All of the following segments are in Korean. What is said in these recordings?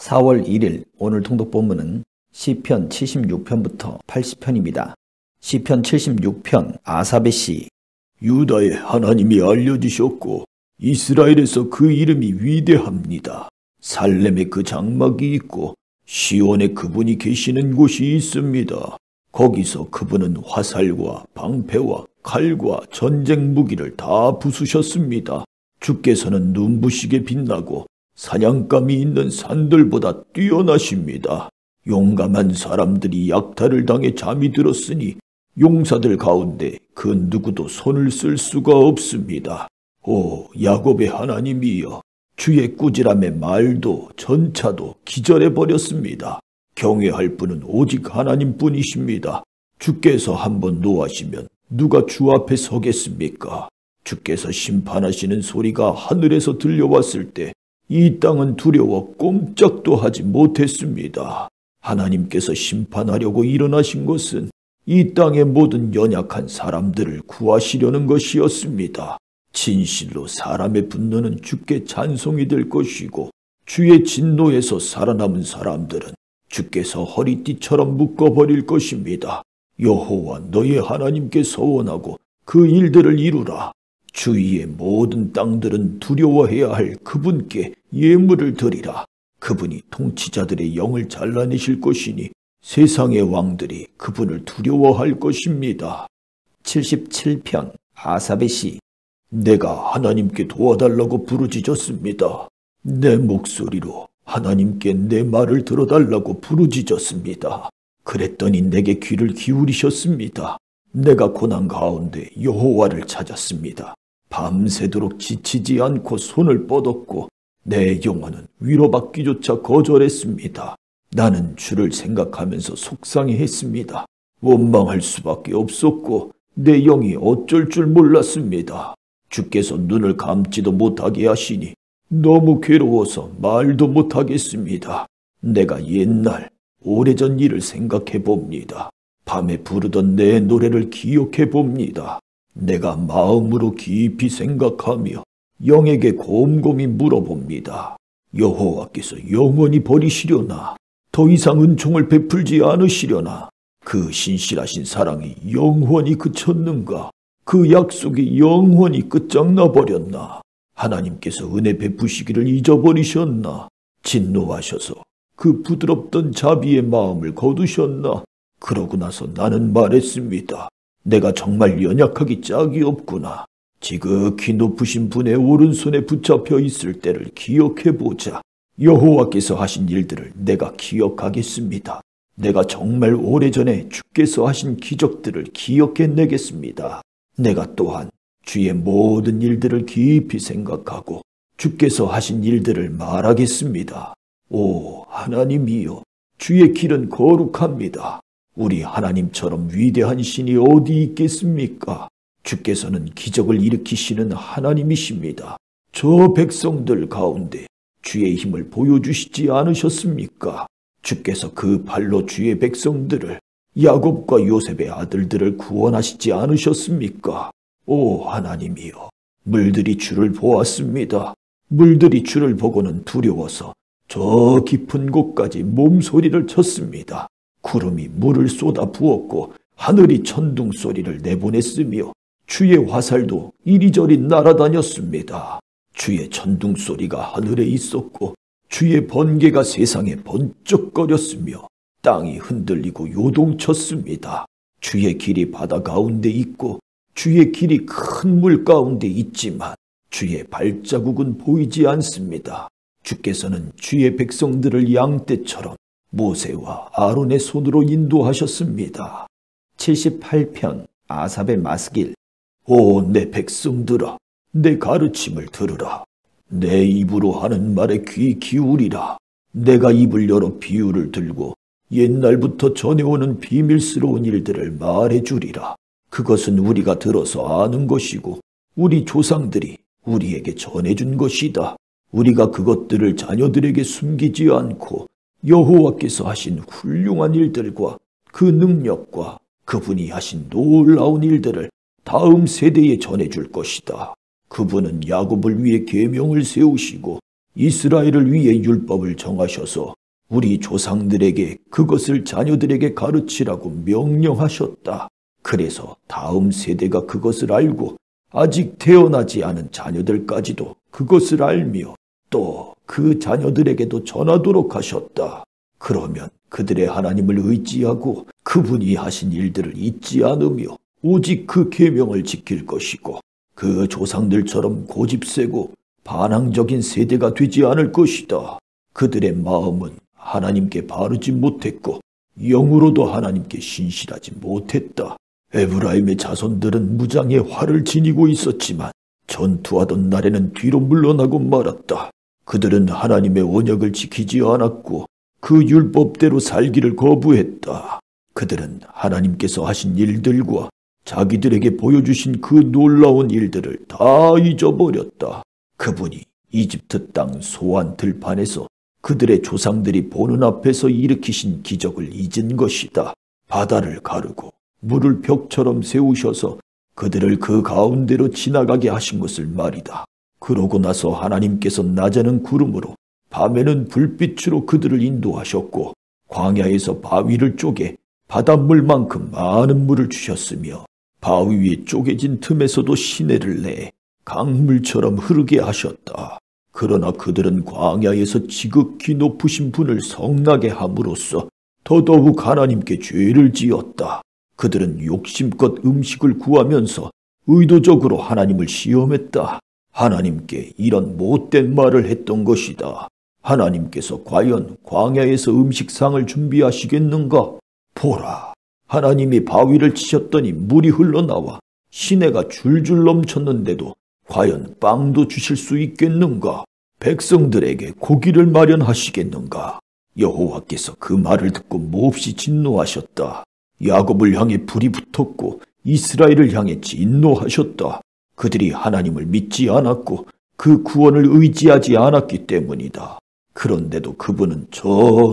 4월 1일 오늘 통독 본문은 시편 76편부터 80편입니다. 시편 76편 아삽의 시. 유다의 하나님이 알려지셨고 이스라엘에서 그 이름이 위대합니다. 살렘에 그 장막이 있고 시온에 그분이 계시는 곳이 있습니다. 거기서 그분은 화살과 방패와 칼과 전쟁 무기를 다 부수셨습니다. 주께서는 눈부시게 빛나고 사냥감이 있는 산들보다 뛰어나십니다. 용감한 사람들이 약탈을 당해 잠이 들었으니 용사들 가운데 그 누구도 손을 쓸 수가 없습니다. 오 야곱의 하나님이여, 주의 꾸지람의 말도 전차도 기절해버렸습니다. 경외할 분은 오직 하나님뿐이십니다. 주께서 한번 노하시면 누가 주 앞에 서겠습니까? 주께서 심판하시는 소리가 하늘에서 들려왔을 때 이 땅은 두려워 꼼짝도 하지 못했습니다. 하나님께서 심판하려고 일어나신 것은 이 땅의 모든 연약한 사람들을 구하시려는 것이었습니다. 진실로 사람의 분노는 주께 찬송이 될 것이고 주의 진노에서 살아남은 사람들은 주께서 허리띠처럼 묶어버릴 것입니다. 여호와 너의 하나님께 서원하고 그 일들을 이루라. 주위의 모든 땅들은 두려워해야 할 그분께 예물을 드리라. 그분이 통치자들의 영을 잘라내실 것이니 세상의 왕들이 그분을 두려워할 것입니다. 77편 아삽의 시. 내가 하나님께 도와달라고 부르짖었습니다. 내 목소리로 하나님께 내 말을 들어달라고 부르짖었습니다. 그랬더니 내게 귀를 기울이셨습니다. 내가 고난 가운데 여호와를 찾았습니다. 밤새도록 지치지 않고 손을 뻗었고 내 영혼은 위로받기조차 거절했습니다. 나는 주를 생각하면서 속상해했습니다. 원망할 수밖에 없었고 내 영이 어쩔 줄 몰랐습니다. 주께서 눈을 감지도 못하게 하시니 너무 괴로워서 말도 못하겠습니다. 내가 옛날 오래전 일을 생각해 봅니다. 밤에 부르던 내 노래를 기억해 봅니다. 내가 마음으로 깊이 생각하며 영에게 곰곰이 물어봅니다. 여호와께서 영원히 버리시려나? 더 이상 은총을 베풀지 않으시려나? 그 신실하신 사랑이 영원히 그쳤는가? 그 약속이 영원히 끝장나 버렸나? 하나님께서 은혜 베푸시기를 잊어버리셨나? 진노하셔서 그 부드럽던 자비의 마음을 거두셨나? 그러고 나서 나는 말했습니다. 내가 정말 연약하기 짝이 없구나. 지극히 높으신 분의 오른손에 붙잡혀 있을 때를 기억해보자. 여호와께서 하신 일들을 내가 기억하겠습니다. 내가 정말 오래전에 주께서 하신 기적들을 기억해내겠습니다. 내가 또한 주의 모든 일들을 깊이 생각하고 주께서 하신 일들을 말하겠습니다. 오 하나님이여, 주의 길은 거룩합니다. 우리 하나님처럼 위대한 신이 어디 있겠습니까? 주께서는 기적을 일으키시는 하나님이십니다. 저 백성들 가운데 주의 힘을 보여주시지 않으셨습니까? 주께서 그 발로 주의 백성들을, 야곱과 요셉의 아들들을 구원하시지 않으셨습니까? 오 하나님이여, 물들이 주를 보았습니다. 물들이 주를 보고는 두려워서 저 깊은 곳까지 몸소리를 쳤습니다. 구름이 물을 쏟아 부었고 하늘이 천둥 소리를 내보냈으며 주의 화살도 이리저리 날아다녔습니다. 주의 천둥 소리가 하늘에 있었고 주의 번개가 세상에 번쩍거렸으며 땅이 흔들리고 요동쳤습니다. 주의 길이 바다 가운데 있고 주의 길이 큰 물 가운데 있지만 주의 발자국은 보이지 않습니다. 주께서는 주의 백성들을 양떼처럼 모세와 아론의 손으로 인도하셨습니다. 78편 아삽의 마스길. 오 내 백성들아, 내 가르침을 들으라. 내 입으로 하는 말에 귀 기울이라. 내가 입을 열어 비유를 들고 옛날부터 전해오는 비밀스러운 일들을 말해주리라. 그것은 우리가 들어서 아는 것이고 우리 조상들이 우리에게 전해준 것이다. 우리가 그것들을 자녀들에게 숨기지 않고 여호와께서 하신 훌륭한 일들과 그 능력과 그분이 하신 놀라운 일들을 다음 세대에 전해줄 것이다. 그분은 야곱을 위해 계명을 세우시고 이스라엘을 위해 율법을 정하셔서 우리 조상들에게 그것을 자녀들에게 가르치라고 명령하셨다. 그래서 다음 세대가 그것을 알고 아직 태어나지 않은 자녀들까지도 그것을 알며 또 그 자녀들에게도 전하도록 하셨다. 그러면 그들의 하나님을 의지하고 그분이 하신 일들을 잊지 않으며 오직 그 계명을 지킬 것이고 그 조상들처럼 고집세고 반항적인 세대가 되지 않을 것이다. 그들의 마음은 하나님께 바르지 못했고 영으로도 하나님께 신실하지 못했다. 에브라임의 자손들은 무장의 활을 지니고 있었지만 전투하던 날에는 뒤로 물러나고 말았다. 그들은 하나님의 언약을 지키지 않았고 그 율법대로 살기를 거부했다. 그들은 하나님께서 하신 일들과 자기들에게 보여주신 그 놀라운 일들을 다 잊어버렸다. 그분이 이집트 땅 소안 들판에서 그들의 조상들이 보는 앞에서 일으키신 기적을 잊은 것이다. 바다를 가르고 물을 벽처럼 세우셔서 그들을 그 가운데로 지나가게 하신 것을 말이다. 그러고 나서 하나님께서 낮에는 구름으로 밤에는 불빛으로 그들을 인도하셨고 광야에서 바위를 쪼개 바닷물만큼 많은 물을 주셨으며 바위 위에 쪼개진 틈에서도 시내를 내 강물처럼 흐르게 하셨다. 그러나 그들은 광야에서 지극히 높으신 분을 성나게 함으로써 더더욱 하나님께 죄를 지었다. 그들은 욕심껏 음식을 구하면서 의도적으로 하나님을 시험했다. 하나님께 이런 못된 말을 했던 것이다. 하나님께서 과연 광야에서 음식상을 준비하시겠는가? 보라, 하나님이 바위를 치셨더니 물이 흘러나와 시내가 줄줄 넘쳤는데도 과연 빵도 주실 수 있겠는가? 백성들에게 고기를 마련하시겠는가? 여호와께서 그 말을 듣고 몹시 진노하셨다. 야곱을 향해 불이 붙었고 이스라엘을 향해 진노하셨다. 그들이 하나님을 믿지 않았고 그 구원을 의지하지 않았기 때문이다. 그런데도 그분은 저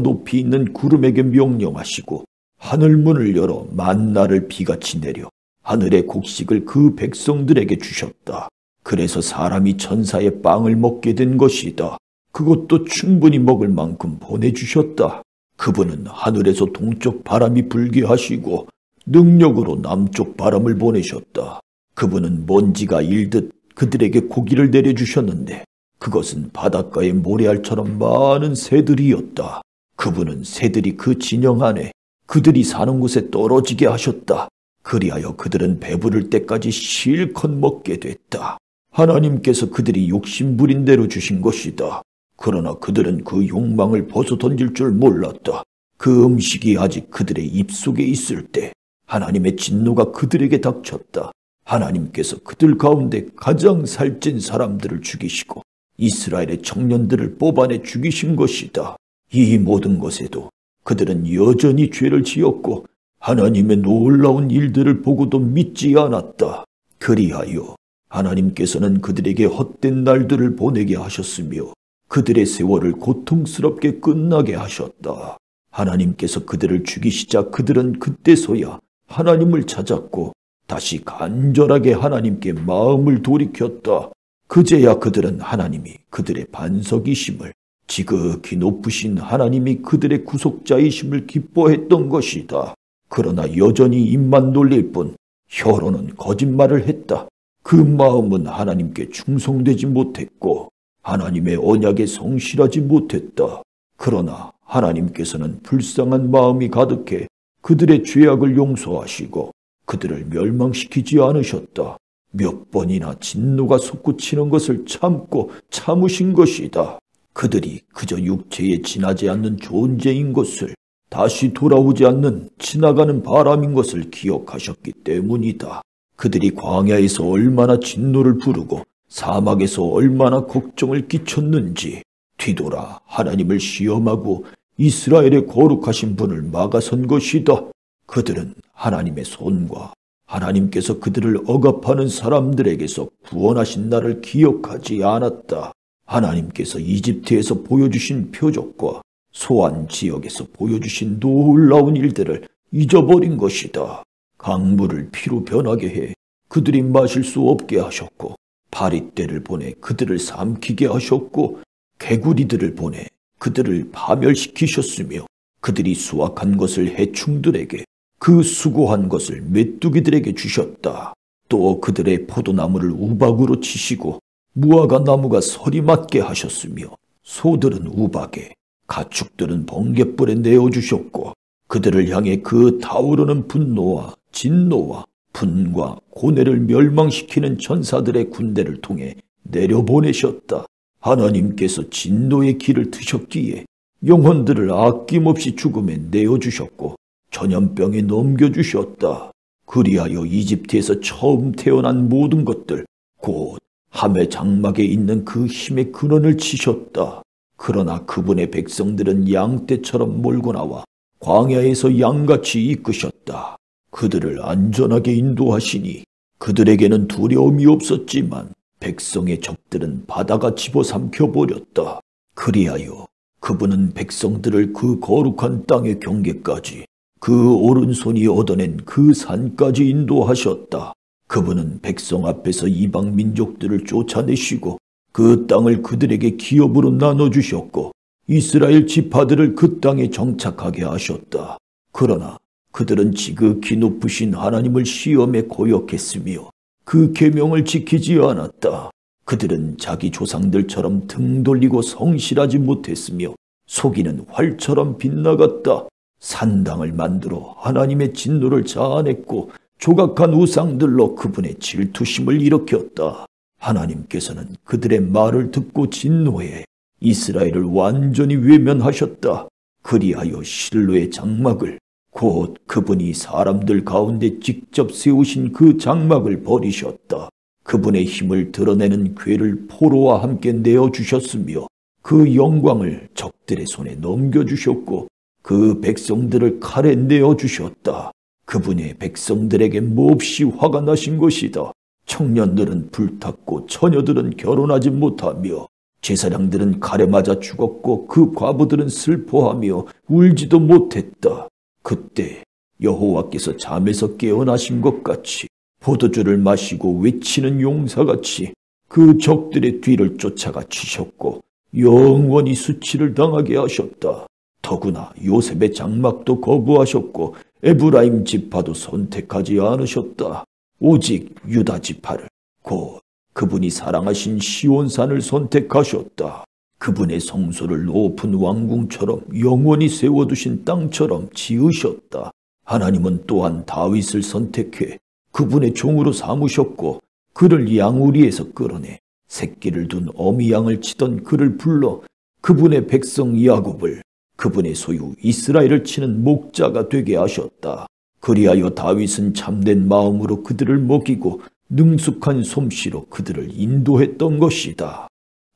높이 있는 구름에게 명령하시고 하늘문을 열어 만나를 비같이 내려 하늘의 곡식을 그 백성들에게 주셨다. 그래서 사람이 천사의 빵을 먹게 된 것이다. 그것도 충분히 먹을 만큼 보내주셨다. 그분은 하늘에서 동쪽 바람이 불게 하시고 능력으로 남쪽 바람을 보내셨다. 그분은 먼지가 일듯 그들에게 고기를 내려주셨는데 그것은 바닷가의 모래알처럼 많은 새들이었다. 그분은 새들이 그 진영 안에 그들이 사는 곳에 떨어지게 하셨다. 그리하여 그들은 배부를 때까지 실컷 먹게 됐다. 하나님께서 그들이 욕심부린 대로 주신 것이다. 그러나 그들은 그 욕망을 벗어던질 줄 몰랐다. 그 음식이 아직 그들의 입속에 있을 때 하나님의 진노가 그들에게 닥쳤다. 하나님께서 그들 가운데 가장 살찐 사람들을 죽이시고 이스라엘의 청년들을 뽑아내 죽이신 것이다. 이 모든 것에도 그들은 여전히 죄를 지었고 하나님의 놀라운 일들을 보고도 믿지 않았다. 그리하여 하나님께서는 그들에게 헛된 날들을 보내게 하셨으며 그들의 세월을 고통스럽게 끝나게 하셨다. 하나님께서 그들을 죽이시자 그들은 그때서야 하나님을 찾았고 다시 간절하게 하나님께 마음을 돌이켰다. 그제야 그들은 하나님이 그들의 반석이심을, 지극히 높으신 하나님이 그들의 구속자이심을 기뻐했던 것이다. 그러나 여전히 입만 놀릴 뿐 혀로는 거짓말을 했다. 그 마음은 하나님께 충성되지 못했고 하나님의 언약에 성실하지 못했다. 그러나 하나님께서는 불쌍한 마음이 가득해 그들의 죄악을 용서하시고 그들을 멸망시키지 않으셨다. 몇 번이나 진노가 솟구치는 것을 참고 참으신 것이다. 그들이 그저 육체에 지나지 않는 존재인 것을, 다시 돌아오지 않는 지나가는 바람인 것을 기억하셨기 때문이다. 그들이 광야에서 얼마나 진노를 부르고 사막에서 얼마나 걱정을 끼쳤는지 뒤돌아 하나님을 시험하고 이스라엘의 거룩하신 분을 막아선 것이다. 그들은 하나님의 손과 하나님께서 그들을 억압하는 사람들에게서 구원하신 날을 기억하지 않았다. 하나님께서 이집트에서 보여주신 표적과 소안 지역에서 보여주신 놀라운 일들을 잊어버린 것이다. 강물을 피로 변하게 해 그들이 마실 수 없게 하셨고, 파리떼를 보내 그들을 삼키게 하셨고, 개구리들을 보내 그들을 파멸시키셨으며 그들이 수확한 것을 해충들에게 그 수고한 것을 메뚜기들에게 주셨다. 또 그들의 포도나무를 우박으로 치시고 무화과 나무가 서리 맞게 하셨으며 소들은 우박에 가축들은 번갯불에 내어주셨고 그들을 향해 그 타오르는 분노와 진노와 분과 고뇌를 멸망시키는 천사들의 군대를 통해 내려보내셨다. 하나님께서 진노의 길을 트셨기에 영혼들을 아낌없이 죽음에 내어주셨고 전염병에 넘겨주셨다. 그리하여 이집트에서 처음 태어난 모든 것들 곧 함의 장막에 있는 그 힘의 근원을 치셨다. 그러나 그분의 백성들은 양떼처럼 몰고 나와 광야에서 양같이 이끄셨다. 그들을 안전하게 인도하시니 그들에게는 두려움이 없었지만 백성의 적들은 바다가 집어삼켜버렸다. 그리하여 그분은 백성들을 그 거룩한 땅의 경계까지 그 오른손이 얻어낸 그 산까지 인도하셨다. 그분은 백성 앞에서 이방 민족들을 쫓아내시고 그 땅을 그들에게 기업으로 나눠주셨고 이스라엘 지파들을 그 땅에 정착하게 하셨다. 그러나 그들은 지극히 높으신 하나님을 시험에 고역했으며 그 계명을 지키지 않았다. 그들은 자기 조상들처럼 등 돌리고 성실하지 못했으며 속이는 활처럼 빗나갔다. 산당을 만들어 하나님의 진노를 자아냈고 조각한 우상들로 그분의 질투심을 일으켰다. 하나님께서는 그들의 말을 듣고 진노해 이스라엘을 완전히 외면하셨다. 그리하여 실로의 장막을 곧 그분이 사람들 가운데 직접 세우신 그 장막을 버리셨다. 그분의 힘을 드러내는 궤를 포로와 함께 내어주셨으며 그 영광을 적들의 손에 넘겨주셨고 그 백성들을 칼에 내어주셨다. 그분의 백성들에게 몹시 화가 나신 것이다. 청년들은 불탔고 처녀들은 결혼하지 못하며 제사장들은 칼에 맞아 죽었고 그 과부들은 슬퍼하며 울지도 못했다. 그때 여호와께서 잠에서 깨어나신 것 같이 포도주를 마시고 외치는 용사같이 그 적들의 뒤를 쫓아가 치셨고 영원히 수치를 당하게 하셨다. 더구나 요셉의 장막도 거부하셨고 에브라임 지파도 선택하지 않으셨다. 오직 유다 지파를 곧 그분이 사랑하신 시온산을 선택하셨다. 그분의 성소를 높은 왕궁처럼 영원히 세워두신 땅처럼 지으셨다. 하나님은 또한 다윗을 선택해 그분의 종으로 삼으셨고 그를 양우리에서 끌어내 새끼를 둔 어미 양을 치던 그를 불러 그분의 백성 야곱을 그분의 소유 이스라엘을 치는 목자가 되게 하셨다. 그리하여 다윗은 참된 마음으로 그들을 먹이고 능숙한 솜씨로 그들을 인도했던 것이다.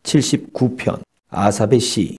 79편 아삽의 시.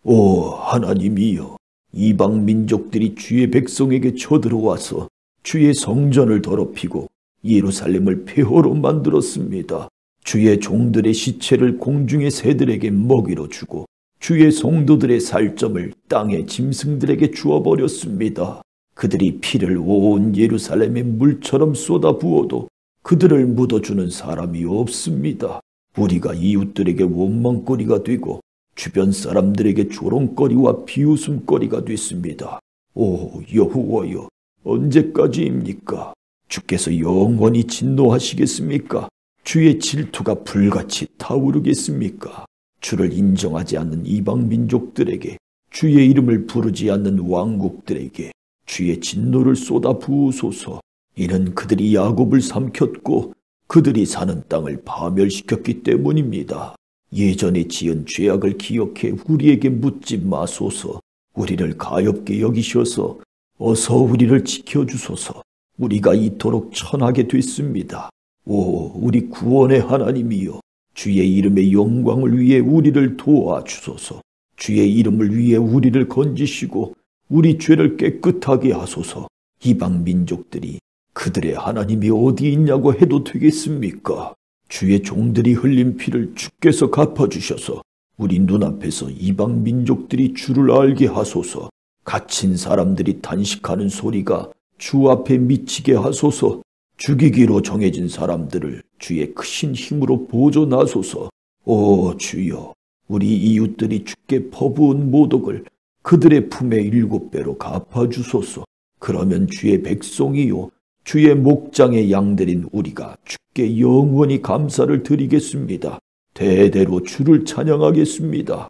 오 하나님이여, 이방 민족들이 주의 백성에게 쳐들어와서 주의 성전을 더럽히고 예루살렘을 폐허로 만들었습니다. 주의 종들의 시체를 공중의 새들에게 먹이로 주고 주의 성도들의 살점을 땅의 짐승들에게 주어버렸습니다. 그들이 피를 온 예루살렘에 물처럼 쏟아 부어도 그들을 묻어주는 사람이 없습니다. 우리가 이웃들에게 원망거리가 되고 주변 사람들에게 조롱거리와 비웃음거리가 됐습니다. 오 여호와여, 언제까지입니까? 주께서 영원히 진노하시겠습니까? 주의 질투가 불같이 타오르겠습니까? 주를 인정하지 않는 이방 민족들에게, 주의 이름을 부르지 않는 왕국들에게 주의 진노를 쏟아 부으소서. 이는 그들이 야곱을 삼켰고 그들이 사는 땅을 파멸시켰기 때문입니다. 예전에 지은 죄악을 기억해 우리에게 묻지 마소서. 우리를 가엾게 여기셔서 어서 우리를 지켜주소서. 우리가 이토록 천하게 됐습니다. 오 우리 구원의 하나님이여, 주의 이름의 영광을 위해 우리를 도와주소서. 주의 이름을 위해 우리를 건지시고 우리 죄를 깨끗하게 하소서. 이방 민족들이 그들의 하나님이 어디 있냐고 해도 되겠습니까? 주의 종들이 흘린 피를 주께서 갚아주셔서 우리 눈앞에서 이방 민족들이 주를 알게 하소서. 갇힌 사람들이 단식하는 소리가 주 앞에 미치게 하소서. 죽이기로 정해진 사람들을 주의 크신 힘으로 보존하소서. 오 주여, 우리 이웃들이 주께 퍼부은 모독을 그들의 품에 7배로 갚아주소서. 그러면 주의 백성이요 주의 목장의 양들인 우리가 주께 영원히 감사를 드리겠습니다. 대대로 주를 찬양하겠습니다.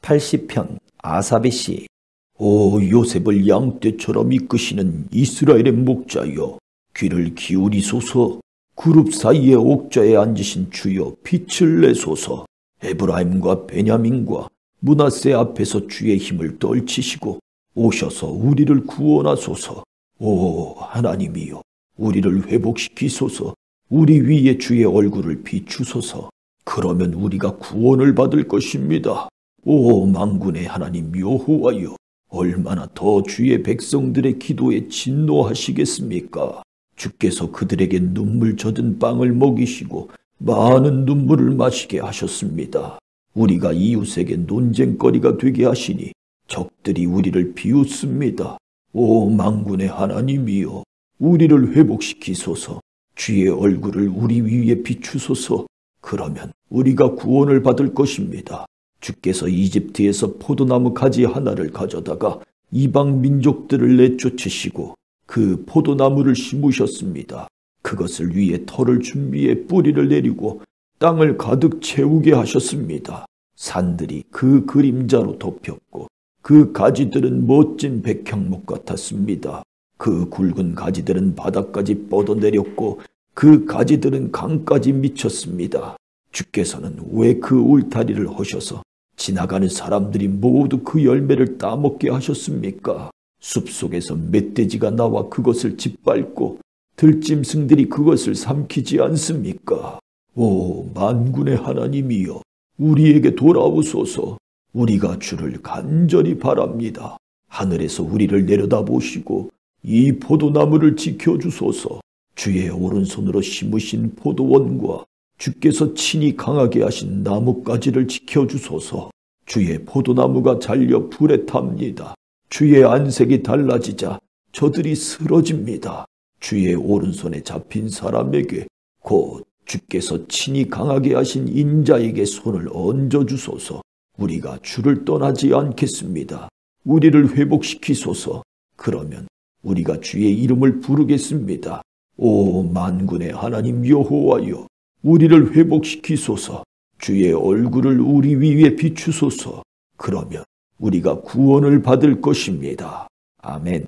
80편 아사비 시. 오 요셉을 양떼처럼 이끄시는 이스라엘의 목자여, 귀를 기울이소서. 그룹 사이의 옥좌에 앉으신 주여 빛을 내소서. 에브라임과 베냐민과 므낫세 앞에서 주의 힘을 떨치시고 오셔서 우리를 구원하소서. 오 하나님이여, 우리를 회복시키소서. 우리 위에 주의 얼굴을 비추소서. 그러면 우리가 구원을 받을 것입니다. 오 만군의 하나님 여호와여, 얼마나 더 주의 백성들의 기도에 진노하시겠습니까? 주께서 그들에게 눈물 젖은 빵을 먹이시고 많은 눈물을 마시게 하셨습니다. 우리가 이웃에게 논쟁거리가 되게 하시니 적들이 우리를 비웃습니다. 오 만군의 하나님이여, 우리를 회복시키소서. 주의 얼굴을 우리 위에 비추소서. 그러면 우리가 구원을 받을 것입니다. 주께서 이집트에서 포도나무 가지 하나를 가져다가 이방 민족들을 내쫓으시고 그 포도나무를 심으셨습니다. 그것을 위에 털을 준비해 뿌리를 내리고 땅을 가득 채우게 하셨습니다. 산들이 그 그림자로 덮였고 그 가지들은 멋진 백향목 같았습니다. 그 굵은 가지들은 바닥까지 뻗어내렸고 그 가지들은 강까지 미쳤습니다. 주께서는 왜 그 울타리를 하셔서 지나가는 사람들이 모두 그 열매를 따먹게 하셨습니까? 숲속에서 멧돼지가 나와 그것을 짓밟고 들짐승들이 그것을 삼키지 않습니까? 오 만군의 하나님이여, 우리에게 돌아오소서. 우리가 주를 간절히 바랍니다. 하늘에서 우리를 내려다보시고 이 포도나무를 지켜주소서. 주의 오른손으로 심으신 포도원과 주께서 친히 강하게 하신 나뭇가지를 지켜주소서. 주의 포도나무가 잘려 불에 탑니다. 주의 안색이 달라지자 저들이 쓰러집니다. 주의 오른손에 잡힌 사람에게, 곧 주께서 친히 강하게 하신 인자에게 손을 얹어주소서. 우리가 주를 떠나지 않겠습니다. 우리를 회복시키소서. 그러면 우리가 주의 이름을 부르겠습니다. 오 만군의 하나님 여호와여, 우리를 회복시키소서. 주의 얼굴을 우리 위에 비추소서. 그러면 우리가 구원을 받을 것입니다. 아멘.